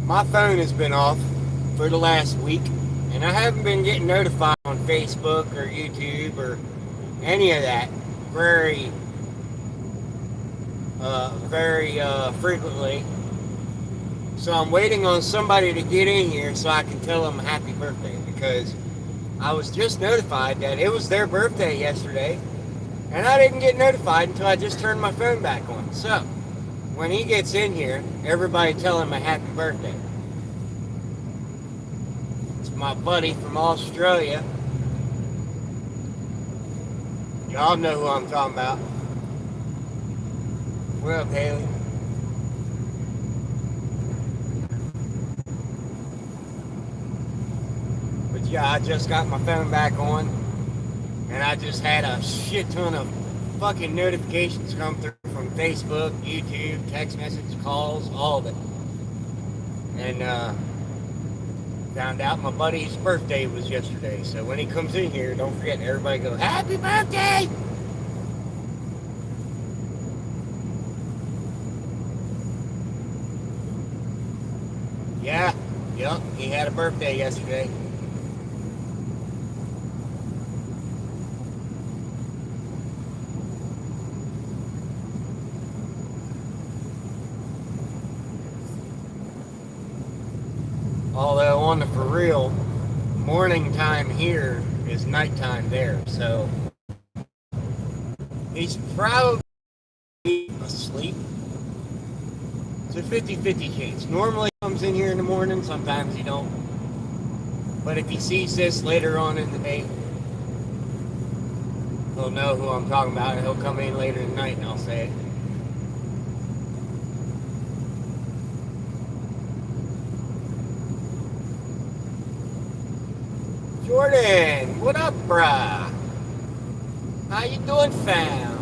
My phone has been off for the last week, and I haven't been getting notified on Facebook or YouTube or any of that very, frequently. So I'm waiting on somebody to get in here so I can tell them happy birthday because I was just notified that it was their birthday yesterday, and I didn't get notified until I just turned my phone back on. So when he gets in here, everybody tell him a happy birthday. It's my buddy from Australia. Y'all know who I'm talking about. What up, Haley? But yeah, I just got my phone back on, and I just had a shit ton of fucking notifications come through from Facebook, YouTube, text message, calls, all of it. And found out my buddy's birthday was yesterday. So when he comes in here, don't forget, everybody go, happy birthday! Yeah, yep, he had a birthday yesterday. Although on the for real, morning time here is nighttime there, so he's probably asleep. It's a 50-50 chance. Normally he comes in here in the morning, sometimes he don't. But if he sees this later on in the day, he'll know who I'm talking about, and he'll come in later in the night and I'll say it. Jordan, what up, brah? How you doing, fam?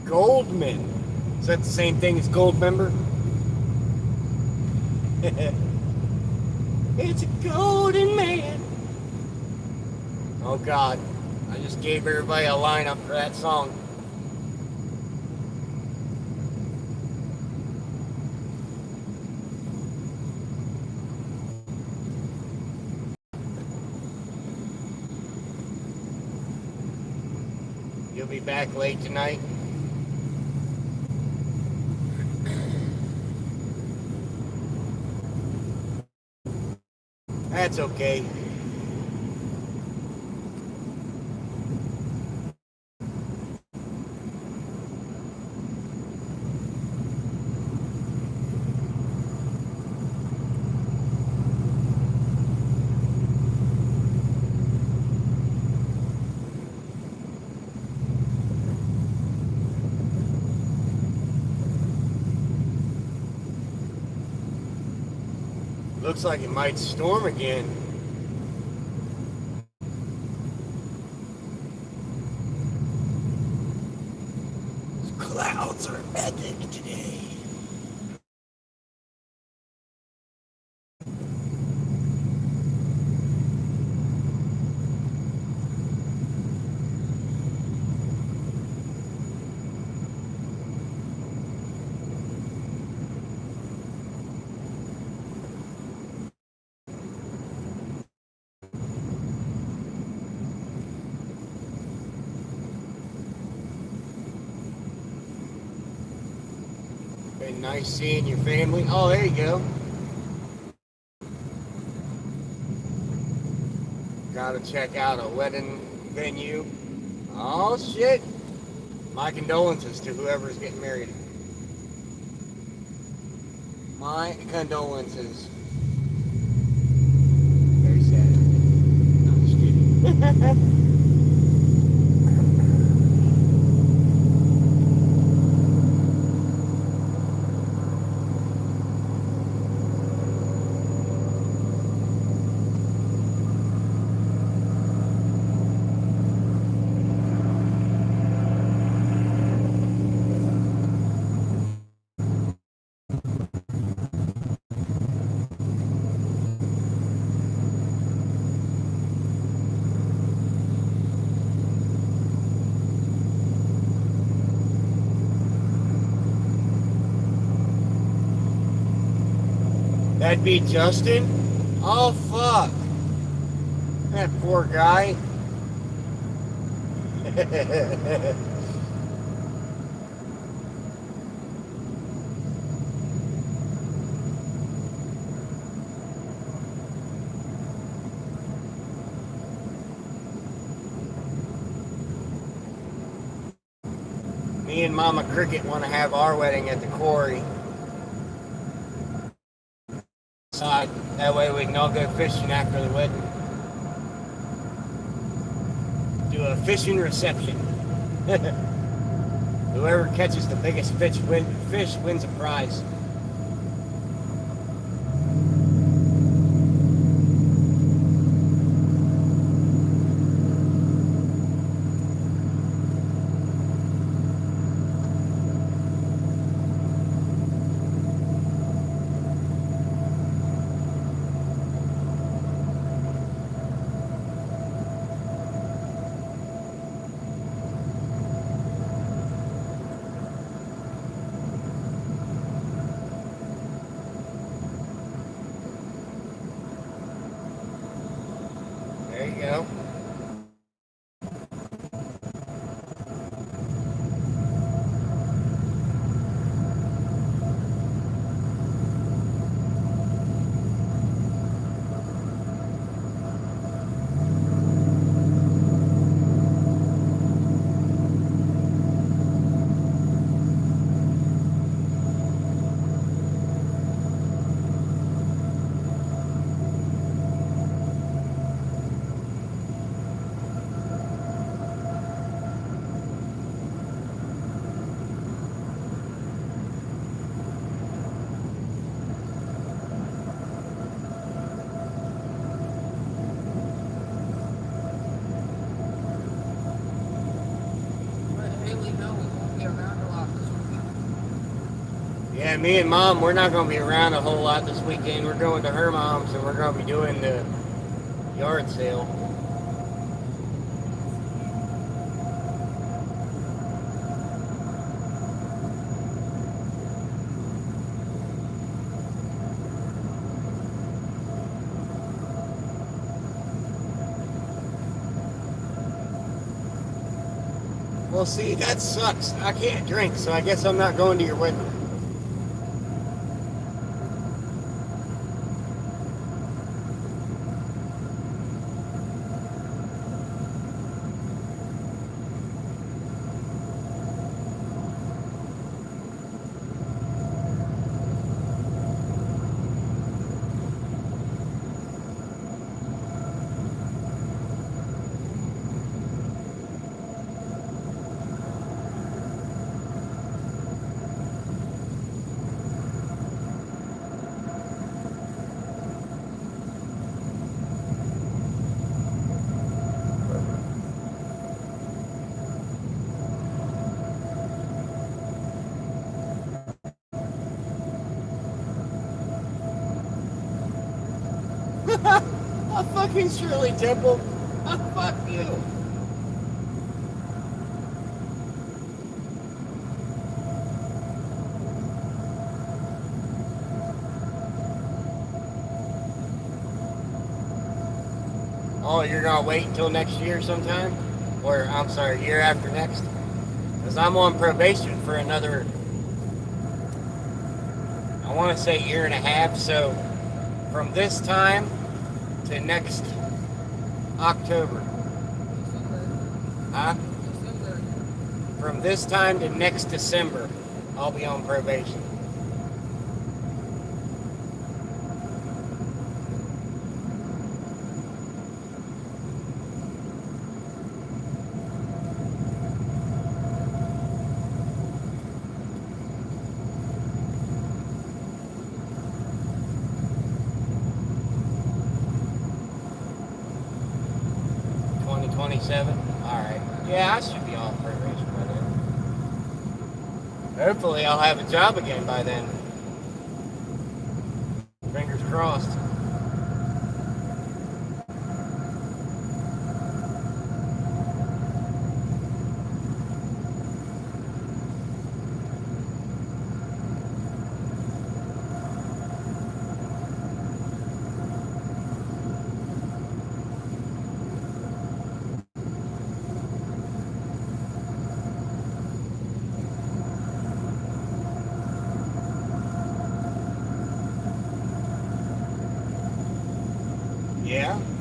Goldman. Is that the same thing as gold member? It's a golden man. Oh God, I just gave everybody a lineup for that song. You'll be back late tonight? That's okay. Looks like it might storm again. Clouds are epic today. Been nice seeing your family. Oh, there you go. Gotta check out a wedding venue. Oh shit. My condolences to whoever's getting married. My condolences. Very sad. I'm just kidding. That'd be Justin? Oh, fuck. That poor guy. Me and Mama Cricket want to have our wedding at the quarry. That way we can all go fishing after the wedding. Do a fishing reception. Whoever catches the biggest fish wins a prize. There you go. Yeah, me and Mom, we're not going to be around a whole lot this weekend. We're going to her mom's and we're going to be doing the yard sale. Well, see, that sucks. I can't drink, so I guess I'm not going to your wedding. Oh, fucking Shirley Temple. Oh, fuck you. Oh, you're gonna wait until next year sometime? Or, I'm sorry, year after next? Because I'm on probation for another, I want to say year and a half, so from this time to next October. Huh? From this time to next December, I'll be on probation. Alright. Yeah, I should be off probation by then. Hopefully I'll have a job again by then. Fingers crossed.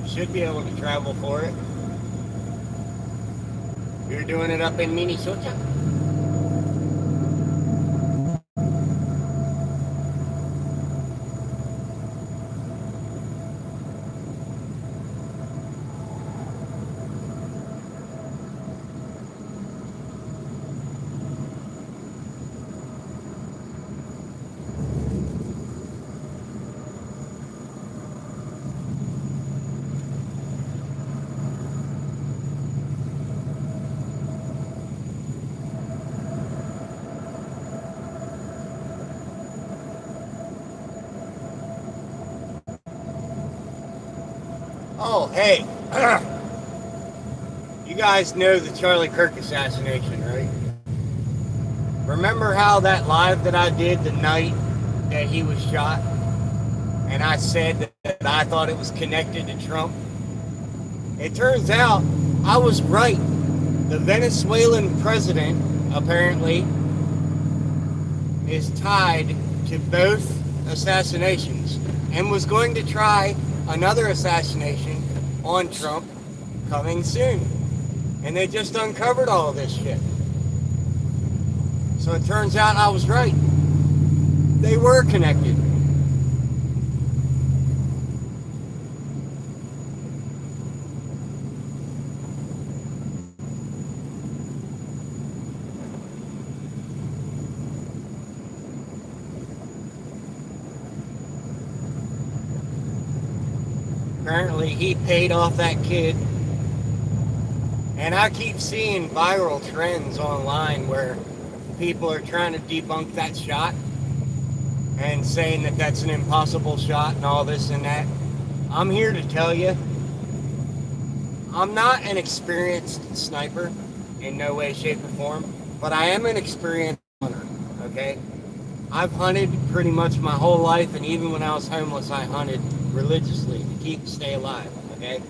Should be able to travel for it. You're doing it up in Minnesota? Oh, hey. You guys know the Charlie Kirk assassination, right? Remember how that live that I did the night that he was shot? And I said that I thought it was connected to Trump? It turns out I was right. The Venezuelan president, apparently, is tied to both assassinations and was going to try another assassination on Trump coming soon. And they just uncovered all of this shit. So it turns out I was right. They were connected. Apparently he paid off that kid. And I keep seeing viral trends online where people are trying to debunk that shot and saying that that's an impossible shot and all this and that. I'm here to tell you, I'm not an experienced sniper in no way, shape, or form, but I am an experienced hunter, okay? I've hunted pretty much my whole life, and even when I was homeless, I hunted religiously to stay alive, okay?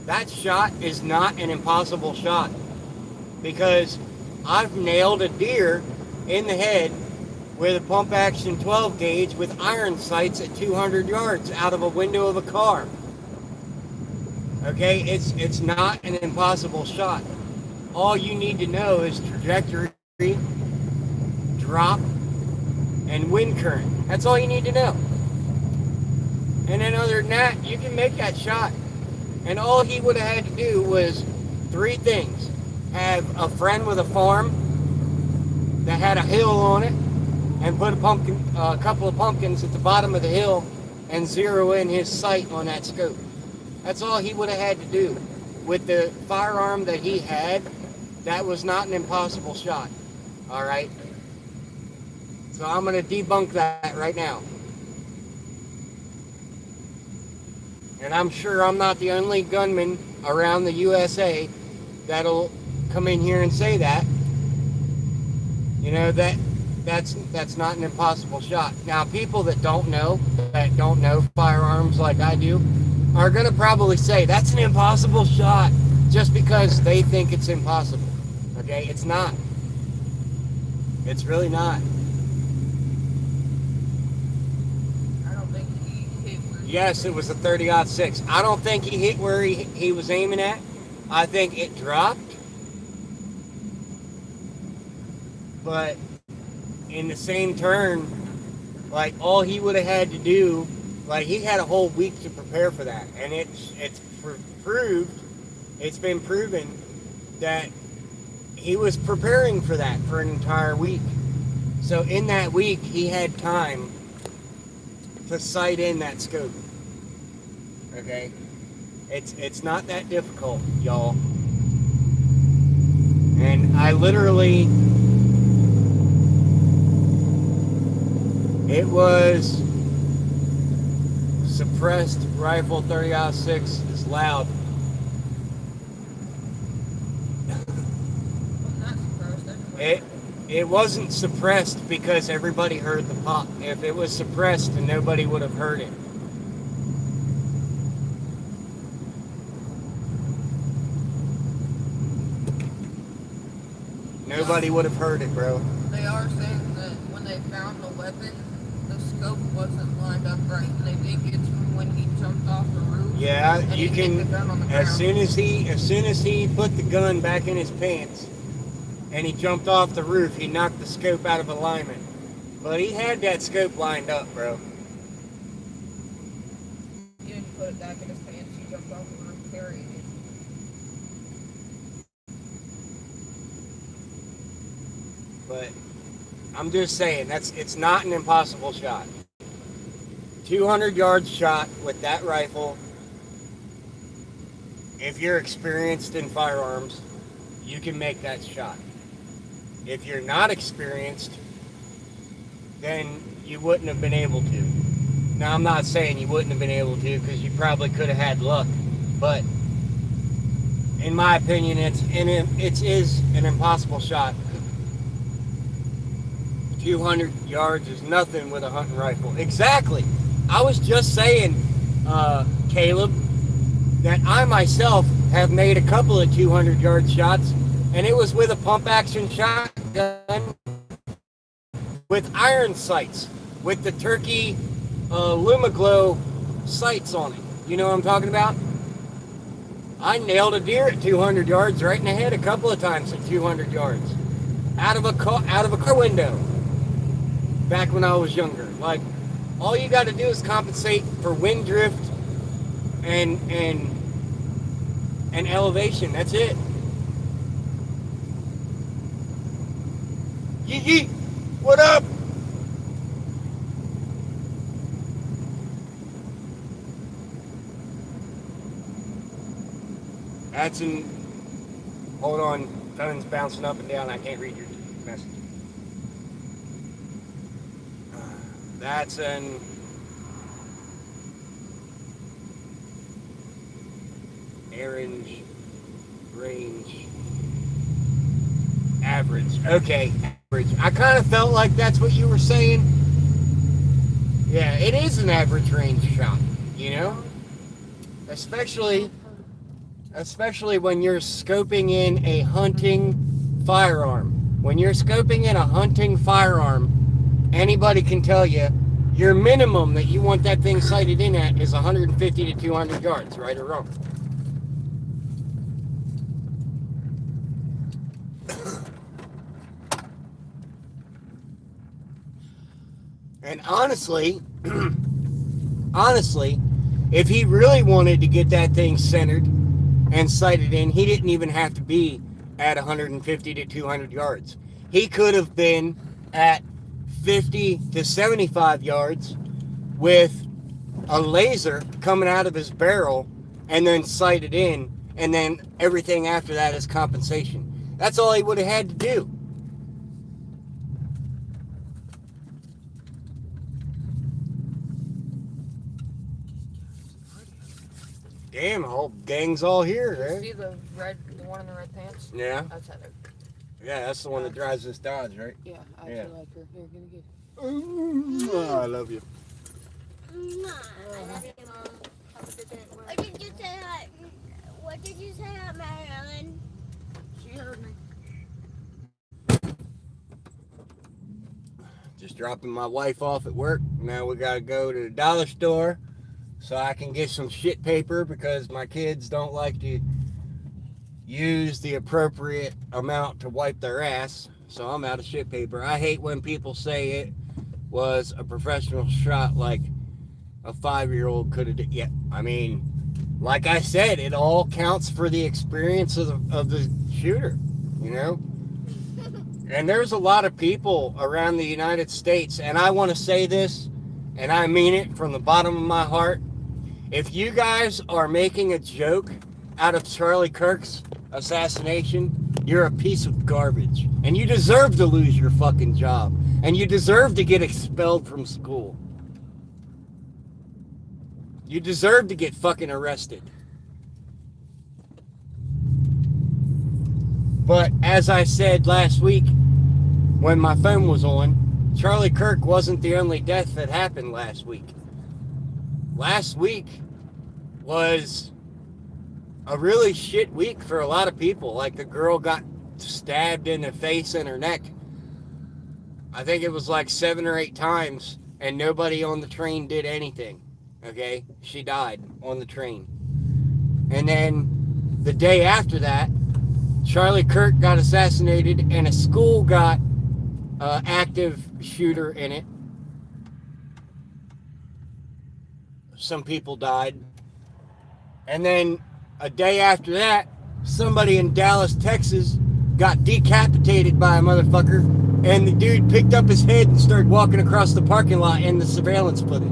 That shot is not an impossible shot because I've nailed a deer in the head with a pump action 12 gauge with iron sights at 200 yards out of a window of a car. Okay, it's not an impossible shot. All you need to know is trajectory, drop, and wind current. That's all you need to know. And then other than that, you can make that shot. And all he would have had to do was 3 things. Have a friend with a farm that had a hill on it and put a couple of pumpkins at the bottom of the hill and zero in his sight on that scope. That's all he would have had to do. With the firearm that he had, that was not an impossible shot. All right? So I'm going to debunk that right now. And I'm sure I'm not the only gunman around the USA that'll come in here and say that. You know, that's not an impossible shot. Now, people that don't know firearms like I do, are going to probably say, that's an impossible shot, just because they think it's impossible. Okay? It's not. It's really not. Yes, it was a 30-06. I don't think he hit where he was aiming at. I think it dropped. But in the same turn, like, all he would have had to do, like, he had a whole week to prepare for that. And it's been proven that he was preparing for that for an entire week. So in that week, he had time to sight in that scope. Okay? It's not that difficult, y'all. And I literally, it was suppressed rifle 30-06 is loud. It wasn't suppressed because everybody heard the pop. If it was suppressed, then nobody would have heard it. Nobody would have heard it, bro. They are saying that when they found the weapon, the scope wasn't lined up right, and they think it's from when he jumped off the roof. Yeah, and you he hit can. the gun on the As ground. soon as he put the gun back in his pants, and he jumped off the roof, he knocked the scope out of alignment. But he had that scope lined up, bro. He didn't put it back in his pants. He jumped off the roof carrying it. But I'm just saying it's not an impossible shot. 200 yards shot with that rifle. If you're experienced in firearms, you can make that shot. If you're not experienced, then you wouldn't have been able to. Now, I'm not saying you wouldn't have been able to, because you probably could have had luck, but in my opinion, it is an impossible shot. 200 yards is nothing with a hunting rifle. Exactly. I was just saying, Caleb, that I myself have made a couple of 200-yard shots, and it was with a pump-action shotgun with iron sights, with the Turkey Lumaglow sights on it. You know what I'm talking about? I nailed a deer at 200 yards right in the head a couple of times at 200 yards. Out of a car window. Back when I was younger. Like, all you got to do is compensate for wind drift and elevation. That's it. Yee yee. What up? That's an... Hold on. Phone's bouncing up and down. I can't read your message. That's an... Orange range average. Okay, average. I kind of felt like that's what you were saying. Yeah, it is an average range shot, you know? Especially when you're scoping in a hunting firearm. When you're scoping in a hunting firearm, anybody can tell you your minimum that you want that thing sighted in at is 150 to 200 yards, right or wrong. And honestly, if he really wanted to get that thing centered and sighted in, he didn't even have to be at 150 to 200 yards. He could have been at 50 to 75 yards with a laser coming out of his barrel and then sighted in, and then everything after that is compensation. That's all he would have had to do. Damn, the whole gang's all here, right? See the one in the red pants? Yeah. That's Heather. Yeah, that's the one that drives this Dodge, right? Yeah, I actually like her. Here, give me Oh, I love you. I love you, Mom. Have a good day at work. What did you say? What did you say at Mary Ellen? She heard me. Just dropping my wife off at work. Now we gotta go to the dollar store so I can get some shit paper, because my kids don't like to use the appropriate amount to wipe their ass. So I'm out of shit paper. I hate when people say it was a professional shot like a 5-year-old could have did. Yeah, I mean, like I said, it all counts for the experience of the shooter, you know? And there's a lot of people around the United States, and I want to say this, and I mean it from the bottom of my heart. If you guys are making a joke out of Charlie Kirk's assassination, you're a piece of garbage. And you deserve to lose your fucking job. And you deserve to get expelled from school. You deserve to get fucking arrested. But as I said last week when my phone was on, Charlie Kirk wasn't the only death that happened last week. Last week was a really shit week for a lot of people. Like, the girl got stabbed in the face and her neck. I think it was like 7 or 8 times. and nobody on the train did anything. Okay? She died on the train. And then the day after that, Charlie Kirk got assassinated, and a school got active shooter in it. Some people died. And then a day after that, somebody in Dallas, Texas got decapitated by a motherfucker, and the dude picked up his head and started walking across the parking lot in the surveillance footage.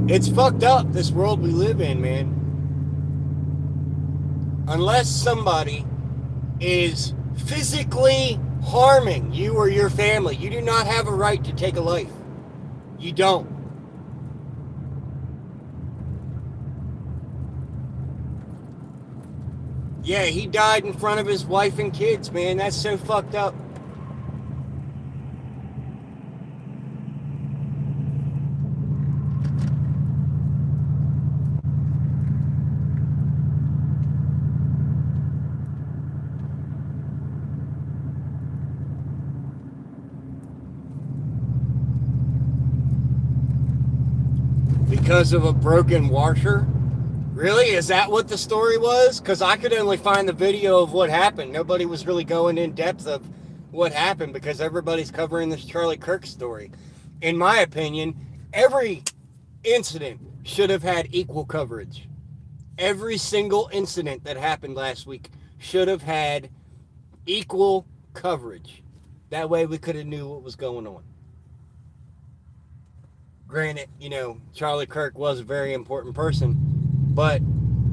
It's fucked up, this world we live in, man. Unless somebody is physically harming you or your family, you do not have a right to take a life. You don't. Yeah, he died in front of his wife and kids, man. That's so fucked up. Because of a broken washer? Really? Is that what the story was? Because I could only find the video of what happened. Nobody was really going in depth of what happened because everybody's covering this Charlie Kirk story. In my opinion, every incident should have had equal coverage. Every single incident that happened last week should have had equal coverage. That way we could have knew what was going on. Granted, you know, Charlie Kirk was a very important person, but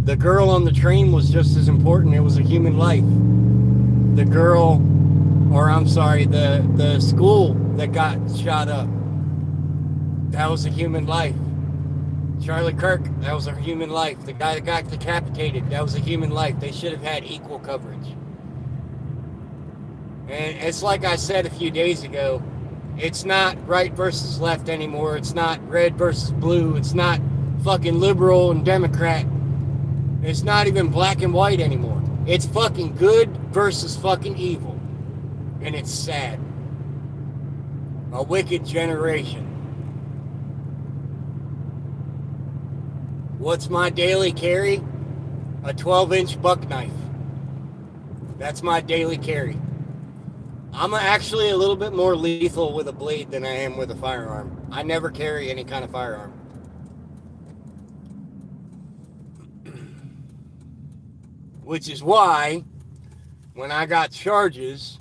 the girl on the train was just as important. It was a human life. The girl, or I'm sorry, the school that got shot up, that was a human life. Charlie Kirk, that was a human life. The guy that got decapitated, that was a human life. They should have had equal coverage. And it's like I said a few days ago, it's not right versus left anymore. It's not red versus blue. It's not fucking liberal and Democrat. It's not even black and white anymore. It's fucking good versus fucking evil. And it's sad. A wicked generation. What's my daily carry? A 12-inch buck knife. That's my daily carry. I'm actually a little bit more lethal with a blade than I am with a firearm. I never carry any kind of firearm. Which is why, when I got charges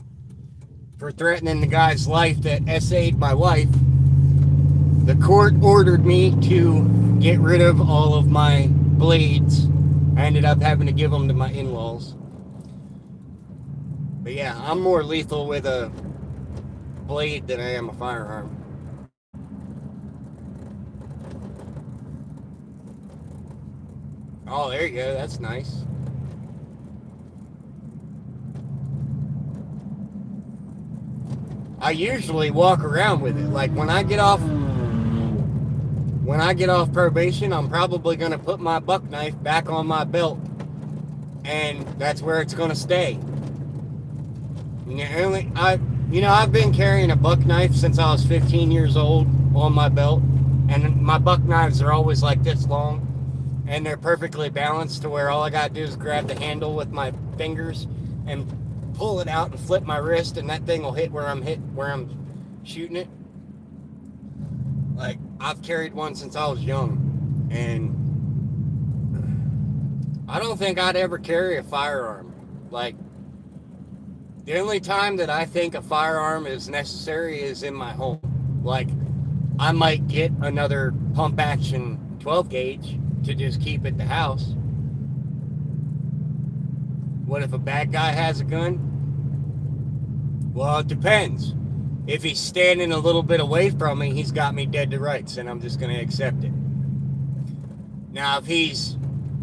for threatening the guy's life that SA'd my wife, the court ordered me to get rid of all of my blades. I ended up having to give them to my in-laws. But yeah, I'm more lethal with a blade than I am a firearm. Oh, there you go. That's nice. I usually walk around with it. Like when I get off probation, I'm probably going to put my buck knife back on my belt. And that's where it's going to stay. I've been carrying a buck knife since I was 15 years old on my belt, and my buck knives are always like this long, and they're perfectly balanced to where all I gotta do is grab the handle with my fingers and pull it out and flip my wrist, and that thing will hit where I'm shooting it. Like, I've carried one since I was young, and I don't think I'd ever carry a firearm. Like, the only time that I think a firearm is necessary is in my home. Like, I might get another pump action 12 gauge to just keep at the house. What if a bad guy has a gun? Well, it depends. If he's standing a little bit away from me, he's got me dead to rights, and I'm just going to accept it. Now, if he's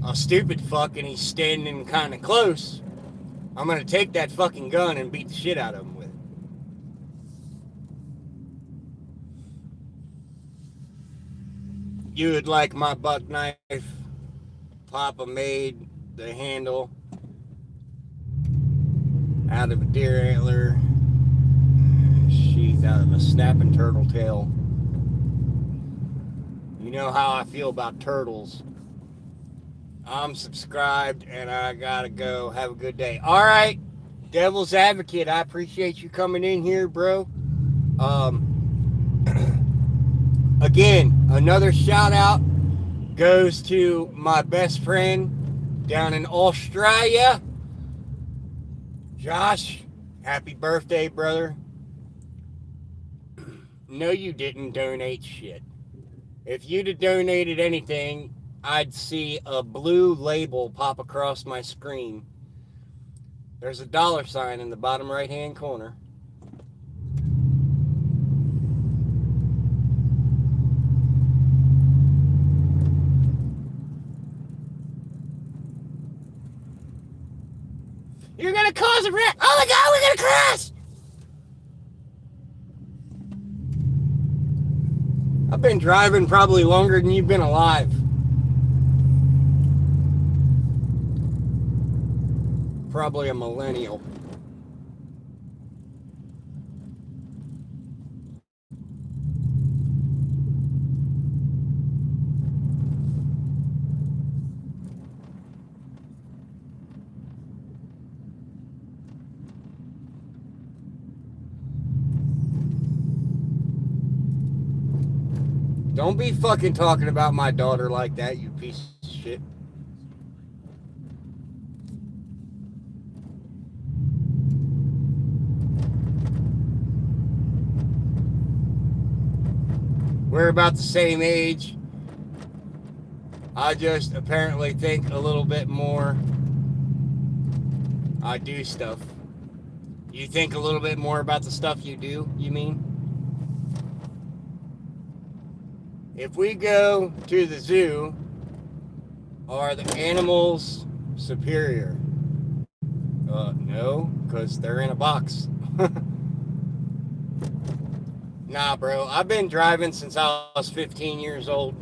a stupid fuck and he's standing kind of close, I'm going to take that fucking gun and beat the shit out of him with it. You would like my buck knife. Papa made the handle out of a deer antler. Sheath teeth out of a snapping turtle tail. You know how I feel about turtles. I'm subscribed and I gotta go. Have a good day. All right, Devil's Advocate, I appreciate you coming in here, bro. Again, another shout out goes to my best friend down in Australia, Josh. Happy birthday, brother. No, you didn't donate shit. If you'd have donated anything, I'd see a blue label pop across my screen. There's a $sign in the bottom right-hand corner. You're gonna cause a wreck! Oh my God, we're gonna crash! I've been driving probably longer than you've been alive. Probably a millennial. Don't be fucking talking about my daughter like that, you piece of shit. We're about the same age. I just apparently think a little bit more. I do stuff. You think a little bit more about the stuff you do, you mean? If we go to the zoo, are the animals superior? No, because they're in a box. Nah, bro, I've been driving since I was 15 years old,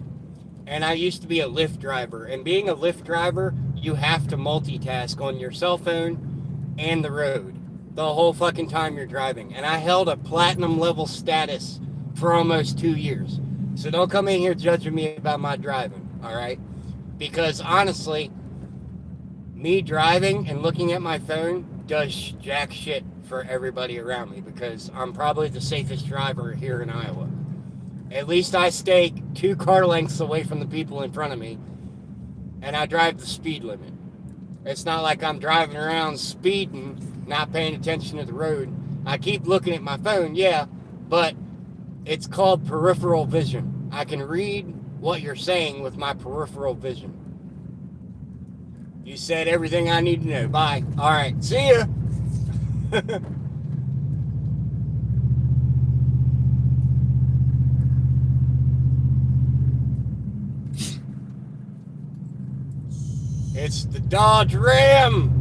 and I used to be a Lyft driver. And being a Lyft driver, you have to multitask on your cell phone and the road the whole fucking time you're driving. And I held a platinum level status for almost 2 years. So don't come in here judging me about my driving, all right? Because honestly, me driving and looking at my phone does jack shit for everybody around me, because I'm probably the safest driver here in Iowa. At least I stay 2 car lengths away from the people in front of me, and I drive the speed limit. It's not like I'm driving around speeding, not paying attention to the road. I keep looking at my phone, yeah, but it's called peripheral vision. I can read what you're saying with my peripheral vision. You said everything I need to know. Bye. All right. See ya. It's the Dodge Ram.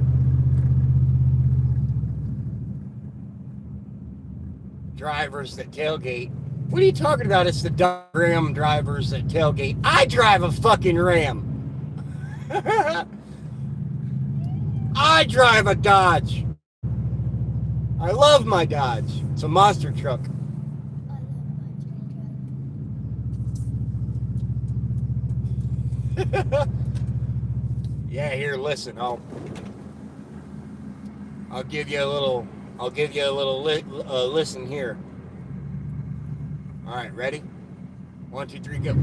Drivers that tailgate. What are you talking about? It's the Dodge Ram drivers that tailgate. I drive a fucking Ram. I drive a Dodge. I love my Dodge. It's a monster truck. Yeah, here, listen. I'll give you a little. I'll give you a little listen here. All right, ready? 1, 2, 3, go.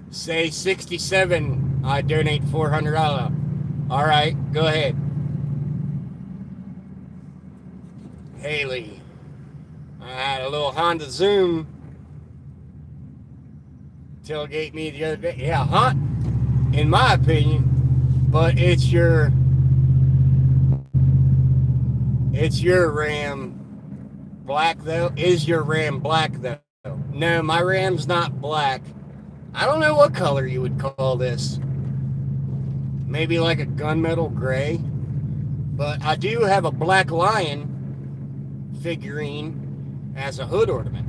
Say 67. I donate $400. All right, go ahead. Haley. I had a little Honda Zoom tailgate me the other day. Yeah, hot, in my opinion, but it's your Ram black though. Is your Ram black though? No, my Ram's not black. I don't know what color you would call this. Maybe like a gunmetal gray. But I do have a black lion figurine as a hood ornament.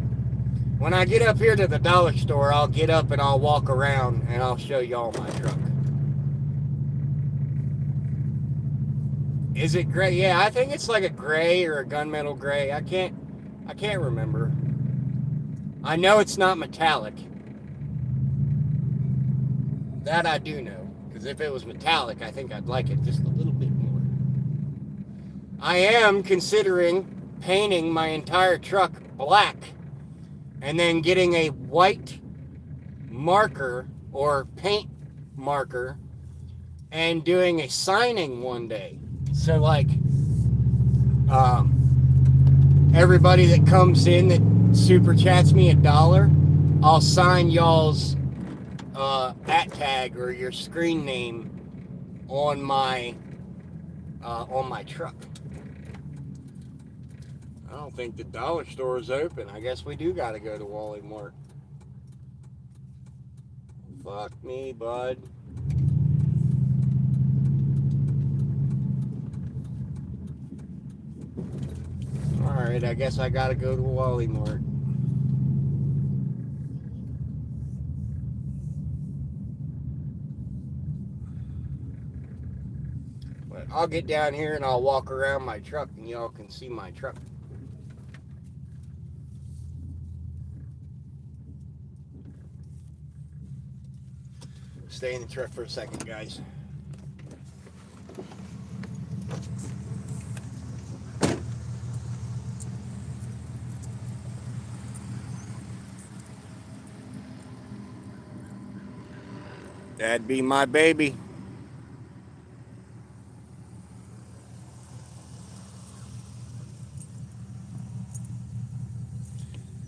When I get up here to the dollar store, I'll get up and I'll walk around and I'll show y'all my truck. Is it gray? Yeah, I think it's like a gray or a gunmetal gray. I can't remember. I know it's not metallic. That I do know. Because if it was metallic, I think I'd like it just a little bit more. I am considering painting my entire truck black and then getting a white marker or paint marker and doing a signing one day. So like everybody that comes in that super chats me $1, I'll sign y'all's at tag or your screen name on my truck. I don't think the dollar store is open. I guess we do got to go to Wally Mart. Fuck me, bud. Alright, I guess I got to go to Wally Mart. But I'll get down here and I'll walk around my truck and y'all can see my truck. Stay in the truck for a second, guys. That'd be my baby.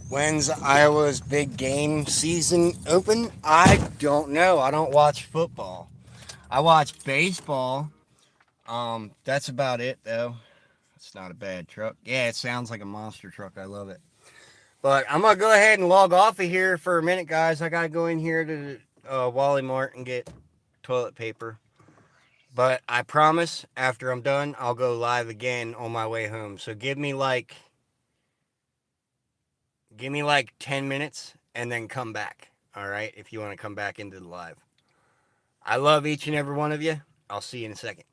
When's Iowa's big game season open? I don't know. I don't watch football. I watch baseball. That's about it though. It's not a bad truck. Yeah, it sounds like a monster truck. I love it. But I'm gonna go ahead and log off of here for a minute, guys. I gotta go in here to Wally Mart and get toilet paper. But I promise, after I'm done, I'll go live again on my way home. So give me like 10 minutes and then come back. All right, if you want to come back into the live. I love each and every one of you. I'll see you in a second.